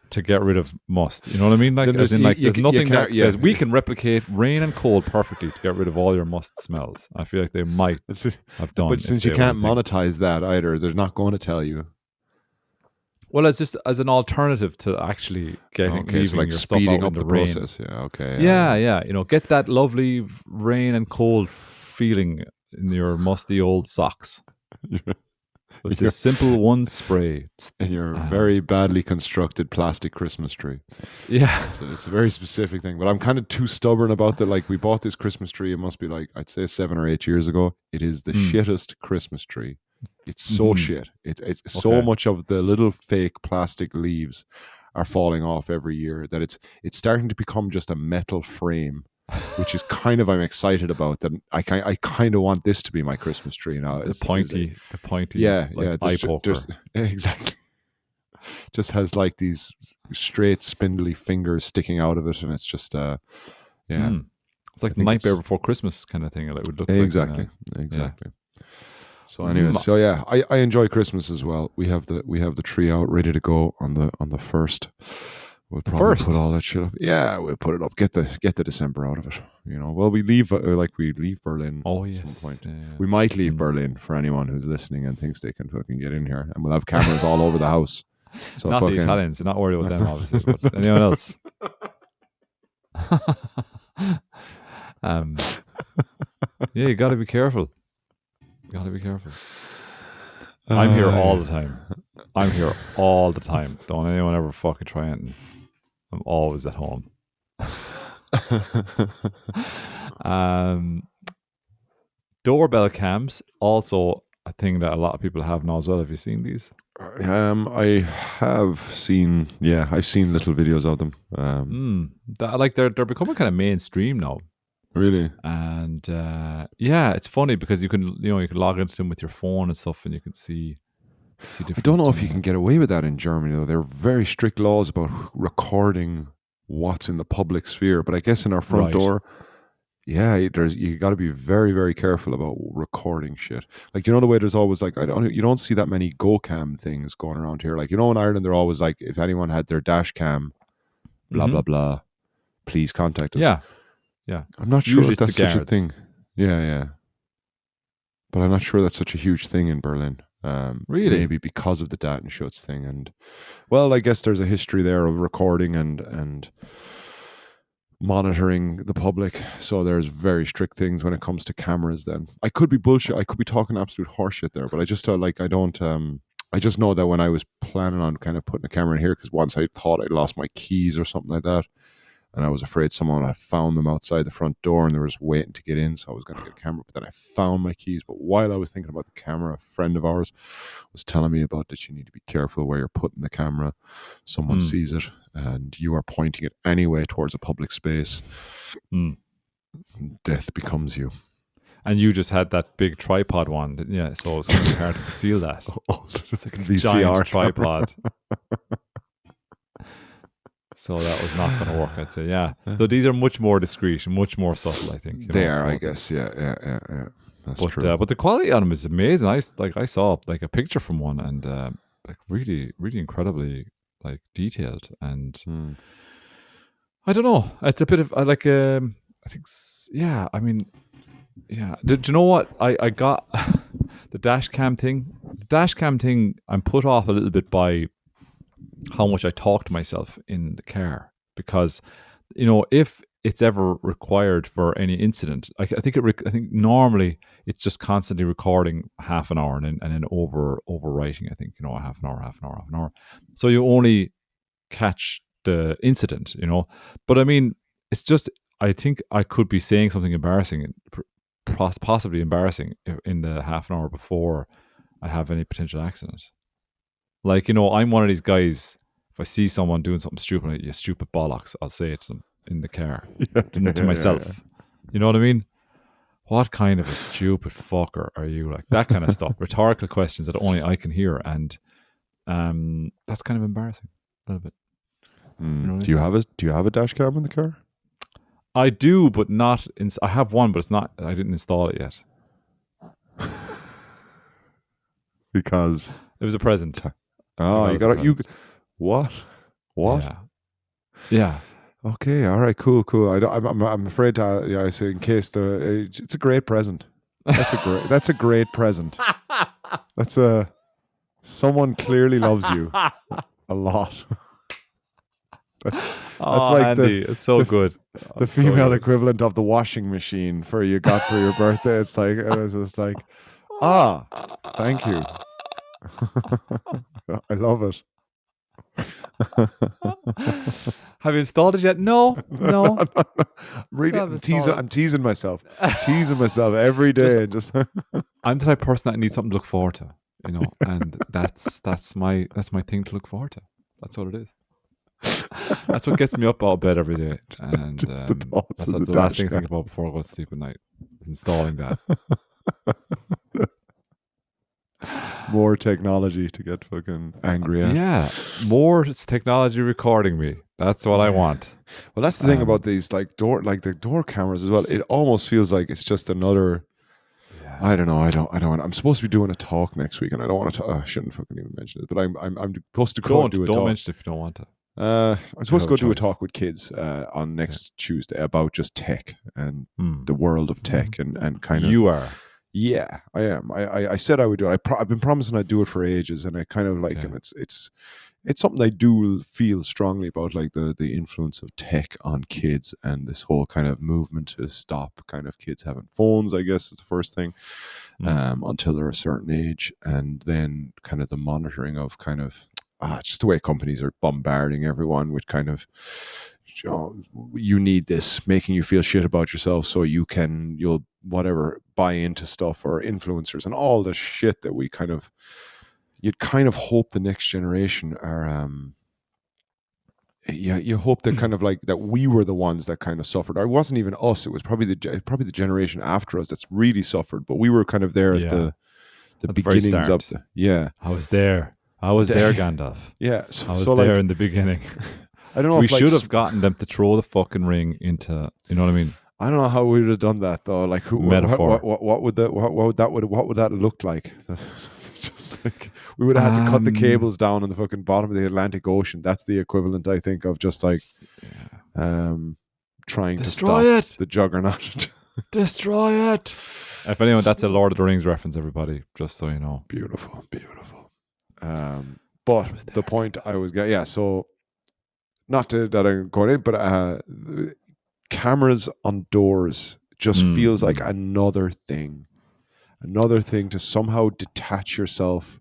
to get rid of must. You know what I mean? Like, there's nothing that says we can replicate rain and cold perfectly to get rid of all your must smells. I feel like they might have done. But since you can't monetize that either, they're not going to tell you. Well, as an alternative to actually leaving your speeding stuff out up in the rain. process. Yeah, okay. Yeah. You know, get that lovely rain and cold feeling in your musty old socks. With this simple one spray. And your very badly constructed plastic Christmas tree. Yeah. It's a very specific thing. But I'm kind of too stubborn about that. Like, we bought this Christmas tree, it must be like, I'd say 7 or 8 years ago. It is the shittest Christmas tree. It's so shit. It's so much of the little fake plastic leaves are falling off every year that it's starting to become just a metal frame. Which is kind of I'm excited about. That I kind of want this to be my Christmas tree now. The pointy, eye poker. Exactly. Just has like these straight spindly fingers sticking out of it, and it's just it's like the Nightmare Before Christmas kind of thing. It would look exactly. Yeah. So anyways, I enjoy Christmas as well. We have the tree out ready to go on the first. We'll probably put all that shit up. Yeah, we'll put it up. Get the December out of it. You know. Well, we leave Berlin. at some point. Yeah. We might leave Berlin for anyone who's listening and thinks they can fucking get in here, and we'll have cameras all over the house. So not the Italians. You're not worried about them, obviously, but anyone else. You got to be careful. I'm here all the time. I'm here all the time. Don't anyone ever fucking try it. I'm always at home. Doorbell cams, also a thing that a lot of people have now as well. Have you seen these? I have seen, I've seen little videos of them. They're becoming kind of mainstream now. Really? And it's funny because you can log into them with your phone and stuff, and you can see different. I don't know if you can get away with that in Germany though. There are very strict laws about recording what's in the public sphere, but I guess in our front door, you got to be very, very careful about recording shit. Like, the way there's always like, you don't see that many GoCam things going around here. Like, in Ireland, they're always like, if anyone had their dash cam, blah blah blah, please contact us. Yeah. I'm not sure if that's such a thing. Yeah. But I'm not sure that's such a huge thing in Berlin. Really? Maybe because of the Datenschutz thing, and well, I guess there's a history there of recording and monitoring the public, so there's very strict things when it comes to cameras. Then I could be bullshit, I could be talking absolute horseshit there, but I just I just know that when I was planning on kind of putting a camera in here, because once I thought I'd lost my keys or something like that, and I was afraid someone had found them outside the front door and they were just waiting to get in, so I was going to get a camera. But then I found my keys. But while I was thinking about the camera, a friend of ours was telling me about that you need to be careful where you're putting the camera. Someone sees it and you are pointing it anyway towards a public space. Death becomes you. And you just had that big tripod one, didn't you? So it was kind of hard to conceal that. It's like a VCR giant tripod. So that was not going to work, I'd say. Yeah. Though these are much more discreet and much more subtle, I think. They are, I guess. Yeah. That's true. But the quality on them is amazing. I saw like a picture from one, and like really, really incredibly like detailed. And I don't know. It's a bit of I think. I mean, yeah. Do you know what I got? The dash cam thing. The dash cam thing. I'm put off a little bit by how much I talk to myself in the car, because if it's ever required for any incident, I think normally it's just constantly recording half an hour and then overwriting. I think a half an hour. So you only catch the incident, But I mean, it's just, I think I could be saying something embarrassing, possibly embarrassing, in the half an hour before I have any potential accident. Like, I'm one of these guys, if I see someone doing something stupid, like, you stupid bollocks, I'll say it to them in the car, to myself. Yeah. You know what I mean? What kind of a stupid fucker are you? Like, that kind of stuff. Rhetorical questions that only I can hear. And that's kind of embarrassing a little bit. Do you have a dash cam in the car? I do, but not. I have one, but it's not. I didn't install it yet. Because it was a present. Oh, you got it. What? Yeah. Okay. All right. Cool. I'm afraid to. I say in case it's a great present. That's a great present. Someone clearly loves you a lot. That's like Andy, it's so good. The female equivalent of the washing machine you got for your birthday. It's like, it was just like, thank you. I love it. Have you installed it yet? No. Really, I'm teasing myself. Every day. I'm the type of person that needs something to look forward to, and that's my thing to look forward to. That's what it is. That's what gets me up out of bed every day, and that's the last thing I think about before I go to sleep at night. Is installing that. More technology to get fucking angry at. Yeah, more technology recording me. That's what I want. Well, that's the thing about these the door cameras as well. It almost feels like it's just another. Yeah. I don't know. I'm supposed to be doing a talk next week, and I don't want to. I shouldn't fucking even mention it. But I'm supposed to go do a talk. Don't mention it if you don't want to. I'm supposed to go do a talk with kids on next Tuesday about just tech and the world of tech and kind of. You are. Yeah, I am. I said I would do it. I've been promising I'd do it for ages, and I kind of like, Okay. and it's something I do feel strongly about, like the influence of tech on kids and this whole kind of movement to stop kind of kids having phones. I guess is the first thing, until they're a certain age, and then kind of the monitoring of kind of just the way companies are bombarding everyone with kind of, you need this, making you feel shit about yourself so you'll whatever buy into stuff, or influencers and all the shit that you'd kind of hope the next generation are you hope that kind of like that we were the ones that kind of suffered. Or it wasn't even us, it was probably the generation after us that's really suffered, but we were kind of there at the At the very beginnings of start. I I was there, Gandalf. yeah, I was so there like, in the beginning. I don't know We if like should have gotten them to throw the fucking ring into, you know what I mean? I don't know how we would have done that though. Like, Metaphor. what would that look like? Just like we would have had to cut the cables down on the fucking bottom of the Atlantic Ocean. That's the equivalent, I think, of just like trying Destroy to it! stop the juggernaut. Destroy it! If anyone, that's a Lord of the Rings reference, everybody, just so you know. Beautiful. But the point I was getting, so not that I'm going in, but cameras on doors just feels like another thing to somehow detach yourself,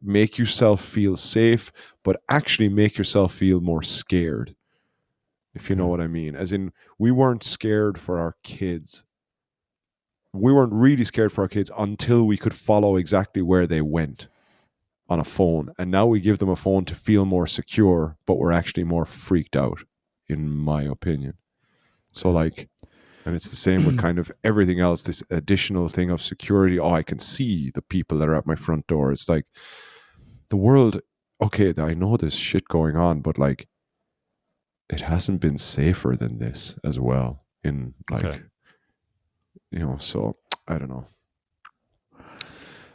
make yourself feel safe, but actually make yourself feel more scared, if you know what I mean. As in, we weren't scared for our kids. We weren't really scared for our kids until we could follow exactly where they went on a phone. And now we give them a phone to feel more secure, but we're actually more freaked out, in my opinion. So like, and it's the same with kind of everything else, this additional thing of security. Oh, I can see the people that are at my front door. It's like the world, okay, I know there's shit going on, but like it hasn't been safer than this as well. In like, so I don't know.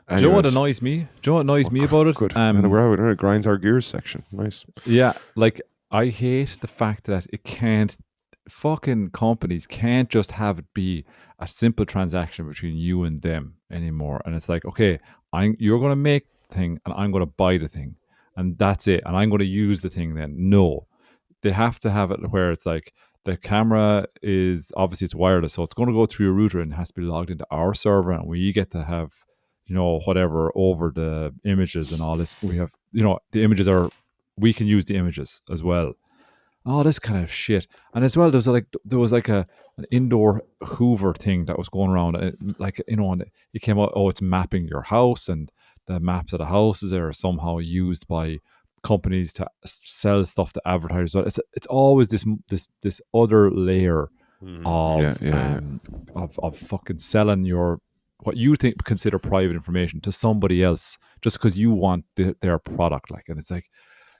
Do you know what annoys me? Do you know what annoys me about it? Good. We're it grinds our gears section. Nice. Yeah, like I hate the fact that fucking companies can't just have it be a simple transaction between you and them anymore. And it's like, okay, you're going to make the thing and I'm going to buy the thing and that's it. And I'm going to use the thing then. No, they have to have it where it's like the camera is obviously it's wireless. So it's going to go through your router and it has to be logged into our server. And we get to have, whatever over the images and all this. We have, the images we can use the images as well. All this kind of shit. And as well, there was like an indoor Hoover thing that was going around. And it came out, it's mapping your house, and the maps of the houses are somehow used by companies to sell stuff to advertisers. It's always this other layer of fucking selling what you consider private information to somebody else just because you want their product. Like, and it's like,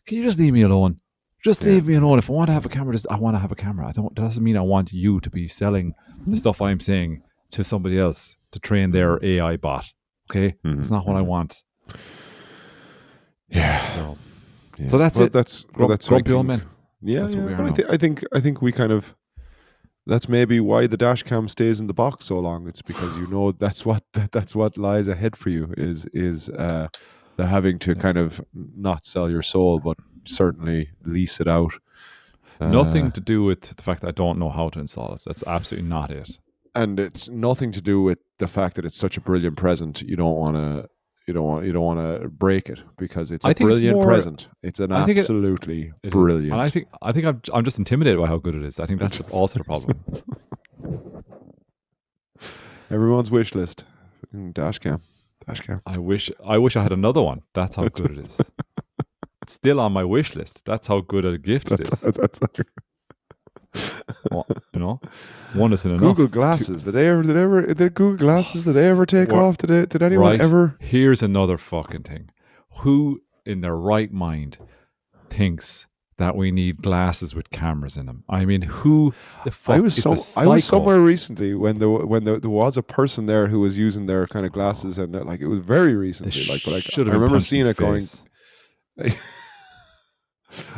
can you just leave me alone? Just leave me alone. If I want to have a camera, I want to have a camera. That doesn't mean I want you to be selling the stuff I'm saying to somebody else to train their AI bot. Okay, it's not what I want. Yeah. So that's it. That's grumpy old men. Yeah, that's what we are but now. I think we kind of. That's maybe why the dash cam stays in the box so long. It's because that's what lies ahead for you is the having to kind of not sell your soul, but certainly lease it out. Nothing to do with the fact that I don't know how to install it. That's absolutely not it. And it's nothing to do with the fact that it's such a brilliant present. You don't want to break it because it's a brilliant present. It's an absolutely brilliant. And I think I'm just intimidated by how good it is. I think that's also the problem. Everyone's wish list. Dash cam. I wish I had another one. That's how good it is. It's still on my wish list. That's how good a gift it is. Well, one isn't enough. Google glasses. Did Google glasses? Did they ever take off? Did anyone ever? Here's another fucking thing. Who in their right mind thinks that we need glasses with cameras in them? I mean, who the fuck is the psycho? I was somewhere recently when there was a person there who was using their kind of glasses, and like it was very recently. I remember seeing it going.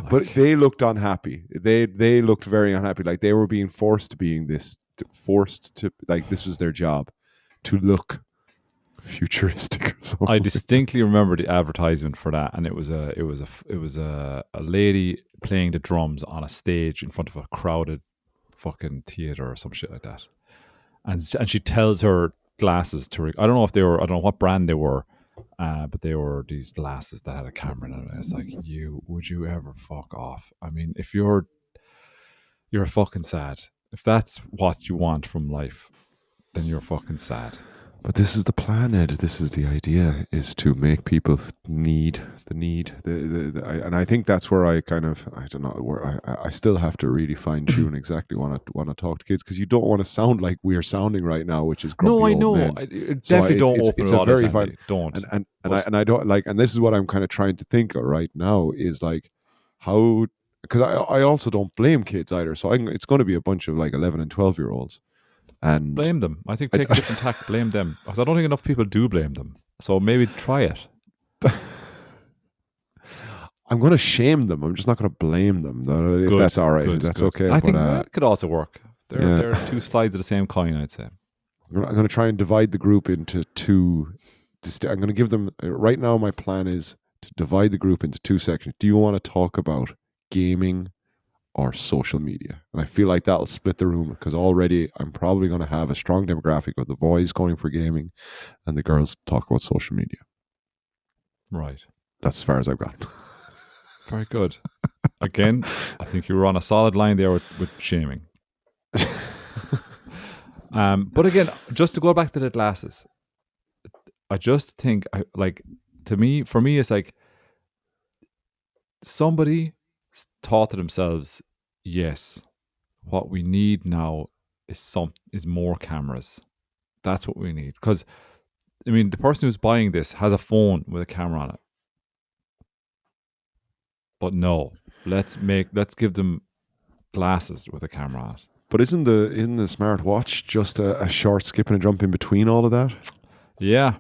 But they looked unhappy. They looked very unhappy. Like they were being forced to like this was their job, to look futuristic or something. I distinctly remember the advertisement for that, and it was a lady playing the drums on a stage in front of a crowded fucking theater or some shit like that, and she tells her glasses to. I don't know if they were. I don't know what brand they were, but they were these glasses that had a camera in it. And it's like, would you ever fuck off? I mean, if you're fucking sad. If that's what you want from life, then you're fucking sad. But this is the plan, Ed. This is the idea: is to make people and I think that's where I kind of, I don't know, where I still have to really fine tune exactly when I want to talk to kids, because you don't want to sound like we are sounding right now, which is grumpy No, I old know. men. Definitely don't open it's a a lot very of fine. Don't. And I don't like, and this is what I'm kind of trying to think of right now is like how, because I also don't blame kids either. So it's going to be a bunch of like 11 and 12-year-olds. And blame them. I think take a different tack. Blame them, because I don't think enough people do blame them. So maybe try it. I'm going to shame them. I'm just not going to blame them. If that's all right, if that's okay. I think that could also work. They're two sides of the same coin, I'd say. I'm going to try and divide the group into two. I'm going to give them, right now my plan is to divide the group into two sections. Do you want to talk about gaming or social media? And I feel like that'll split the room, because already I'm probably going to have a strong demographic of the boys going for gaming and the girls talk about social media. Right. That's as far as I've got. Very good. Again, I think you were on a solid line there with shaming. But again, just to go back to the glasses, I just think, for me, it's like somebody thought to themselves, yes, what we need now is more cameras. That's what we need. Because, I mean, the person who's buying this has a phone with a camera on it. But no, let's give them glasses with a camera on it. But isn't the smartwatch just a short skip and a jump in between all of that? Yeah.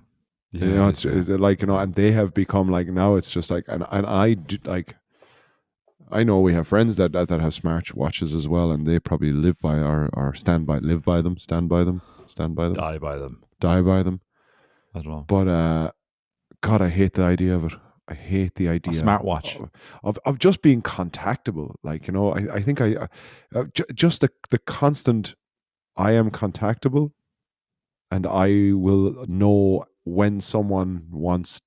You know, it's like, you know, and they have become like, now it's just like, and I do, like, I know we have friends that have smartwatches as well, and they probably live by or stand by them. Die by them. I don't know. But God, I hate the idea of it. I hate the idea. A smartwatch. Of just being contactable. Like, you know, I think just the constant, I am contactable, and I will know when someone wants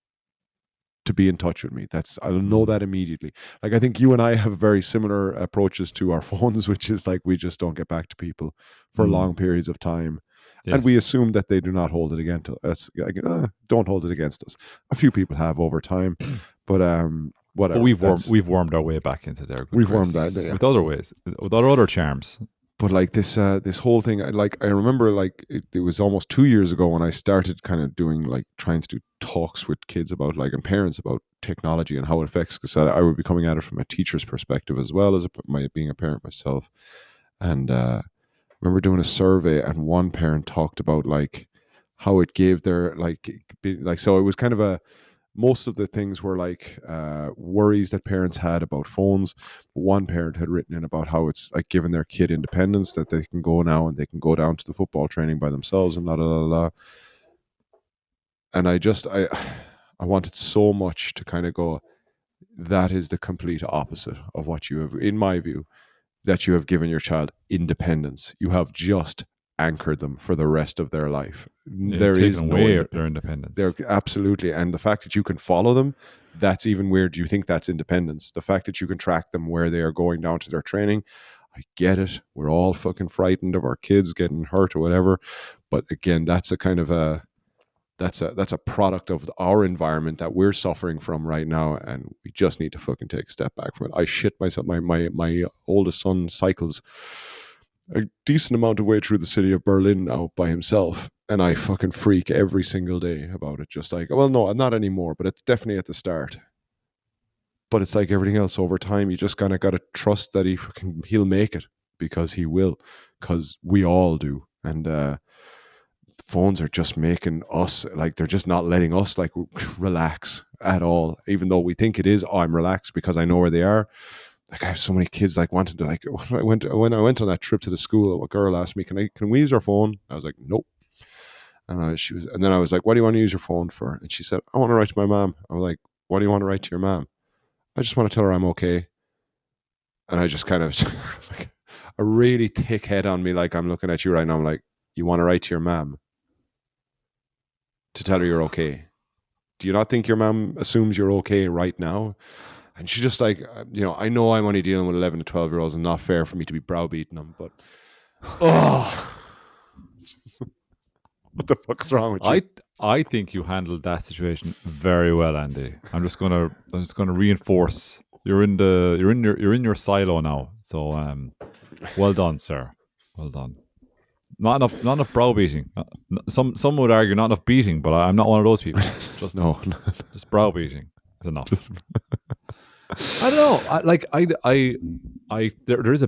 to be in touch with me. I'll know that immediately. Like, I think you and I have very similar approaches to our phones, which is like, we just don't get back to people for long periods of time. Yes. And we assume that they do not hold it against us. Don't hold it against us. A few people have over time, but whatever. But we've warmed our way back into there. We've warmed that with other ways, with other charms. But like this whole thing, I remember like it was almost 2 years ago when I started kind of doing, like, trying to do talks with kids about, like, and parents about technology and how it affects, because I would be coming at it from a teacher's perspective as well as being a parent myself. And I remember doing a survey, and one parent talked about like how it gave their so it was kind of most of the things were like worries that parents had about phones. One parent had written in about how it's like giving their kid independence, that they can go now and they can go down to the football training by themselves and la. And I wanted so much to kind of go, that is the complete opposite of what you have, in my view, that you have given your child independence. You have just anchored them for the rest of their life. There is no their independence. They're absolutely, and the fact that you can follow them, that's even weird. You think that's independence? The fact that you can track them where they are going down to their training, I get it. We're all fucking frightened of our kids getting hurt or whatever, but again, that's a kind of that's a product of our environment that we're suffering from right now, and we just need to fucking take a step back from it. I shit myself. My oldest son cycles a decent amount of way through the city of Berlin now by himself, and I fucking freak every single day about it. Just like, well, no, not anymore, but it's definitely at the start. But it's like everything else, over time, you just kind of got to trust that he'll make it, because he will, because we all do. And phones are just making us, like, they're just not letting us like relax at all, even though we think it is. Oh, I'm relaxed because I know where they are. Like, I have so many kids like wanted to, like, when I went on that trip to the school, a girl asked me, can we use our phone? I was like, nope. And then I was like, "What do you want to use your phone for?" And she said, "I want to write to my mom." I was like, "What do you want to write to your mom?" "I just want to tell her I'm okay." And I just kind of like a really thick head on me, like I'm looking at you right now. I'm like, "You want to write to your mom to tell her you're okay? Do you not think your mom assumes you're okay right now?" And she just like, I know I'm only dealing with 11 to 12-year-olds and not fair for me to be browbeating them, but oh, what the fuck's wrong with you? I think you handled that situation very well, Andy. I'm just gonna reinforce you're in your silo now. So well done, sir. Well done. Not enough browbeating. Some would argue not enough beating, but I'm not one of those people. Just No. just browbeating is enough. I don't know. There is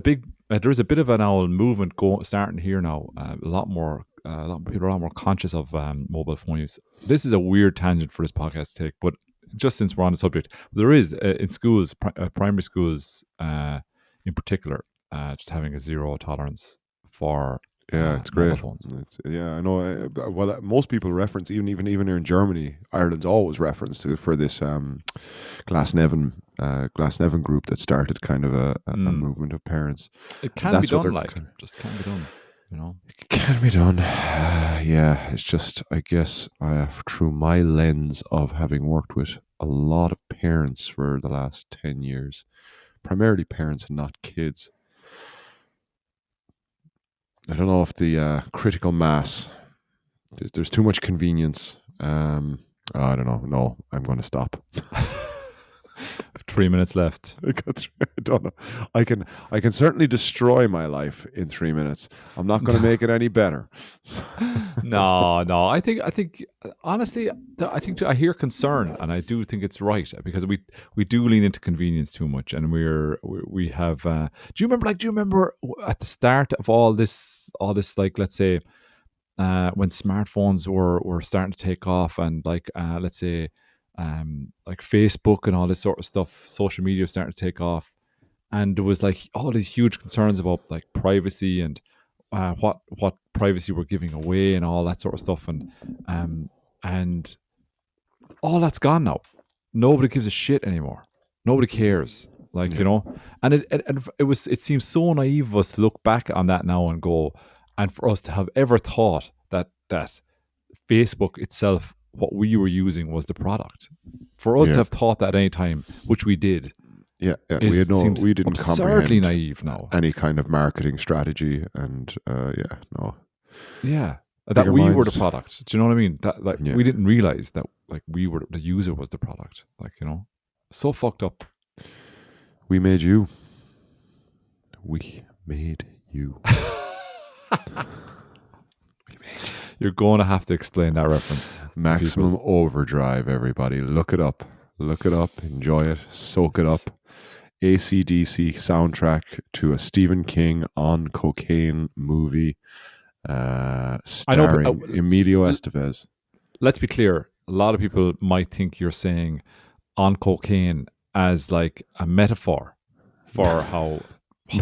a bit of an owl movement starting here now. A lot more people are a lot more conscious of mobile phone use. This is a weird tangent for this podcast to take, but just since we're on the subject, there is in schools, primary schools in particular, just having a zero tolerance for Yeah, it's great. phones. I know. Well, most people reference even here in Germany, Ireland's always referenced for this Glasnevin group that started kind of a movement of parents. It can be done, just can be done. It can be done. Yeah, it's just, I guess, through my lens of having worked with a lot of parents for the last 10 years, primarily parents and not kids. I don't know if the critical mass, there's too much convenience. I don't know. No, I'm going to stop. 3 minutes left. I don't know. I can certainly destroy my life in 3 minutes. I'm not going to make it any better. No. I think honestly, I think I hear concern, and I do think it's right, because we do lean into convenience too much, and we have. Do you remember at the start of all this, like, let's say, when smartphones were starting to take off, and like let's say, like Facebook and all this sort of stuff, social media was starting to take off, and there was like all these huge concerns about like privacy and what privacy we're giving away and all that sort of stuff, and all that's gone now. Nobody gives a shit anymore. Nobody cares. Like, and it seems so naive of us to look back on that now and go, and for us to have ever thought that Facebook itself, what we were using, was the product. For us to have thought that at any time, which we did. Yeah. We didn't absurdly comprehend naive now. any kind of marketing strategy, and Yeah, that Bigger we were minds. the product. Do you know what I mean? That we didn't realize that like we were, the user was the product. Like, so fucked up. We made you. We made you. You're going to have to explain that reference. Maximum Overdrive, everybody. Look it up. Enjoy it. Soak it up. AC/DC soundtrack to a Stephen King on cocaine movie starring Emilio Estevez. Let's be clear. A lot of people might think you're saying on cocaine as like a metaphor for how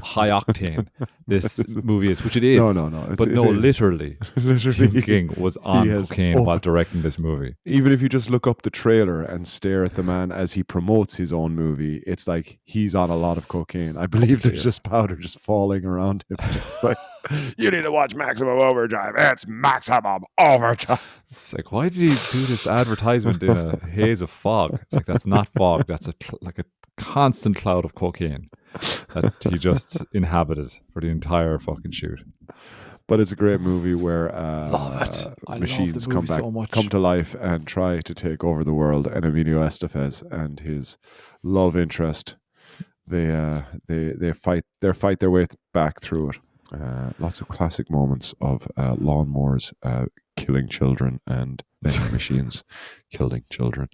high octane this movie is, which it is. No. Literally, Stephen King was on cocaine while directing this movie. Even if you just look up the trailer and stare at the man as he promotes his own movie, it's like he's on a lot of cocaine. I believe there's just powder just falling around him. Just like, you need to watch Maximum Overdrive. It's Maximum Overdrive. It's like, why did he do this advertisement in a haze of fog? It's like, that's not fog. That's like a constant cloud of cocaine that he just inhabited for the entire fucking shoot. But it's a great movie where love it. machines love the movie come to life and try to take over the world. And Emilio Estevez and his love interest, they fight their way back through it. Lots of classic moments of lawnmowers killing children and then machines killing children.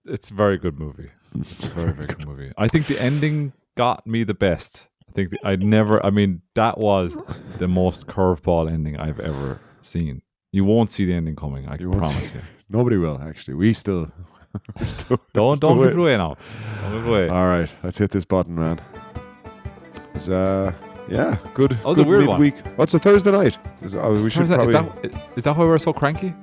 It's a very good movie. It's a very, very good movie. I think the ending got me the best. I think that was the most curveball ending I've ever seen. You won't see the ending coming, I promise you. Nobody will, actually. We're still don't give it away now. Don't give it away. All right, let's hit this button, man. Yeah, good. That was good a weird one. midweek. What's a Thursday night? We should probably. Is that why we're so cranky?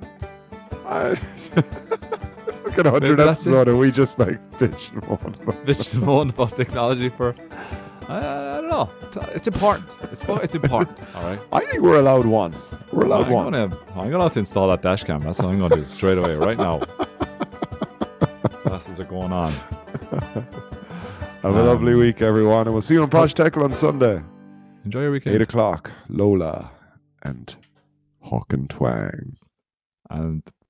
Fucking 100 Maybe that's episode and we just like bitch and moan. Bitch and moan about technology for. I don't know. It's important. It's important. All right. I think we're allowed one. We're allowed one. I'm gonna have to install that dash cam. That's what I'm gonna do straight away, right now. Classes are going on. Have a lovely week, everyone, and we'll see you on Posh Teckle on Sunday. Enjoy your weekend. 8 o'clock. Lola and Hawk and Twang. And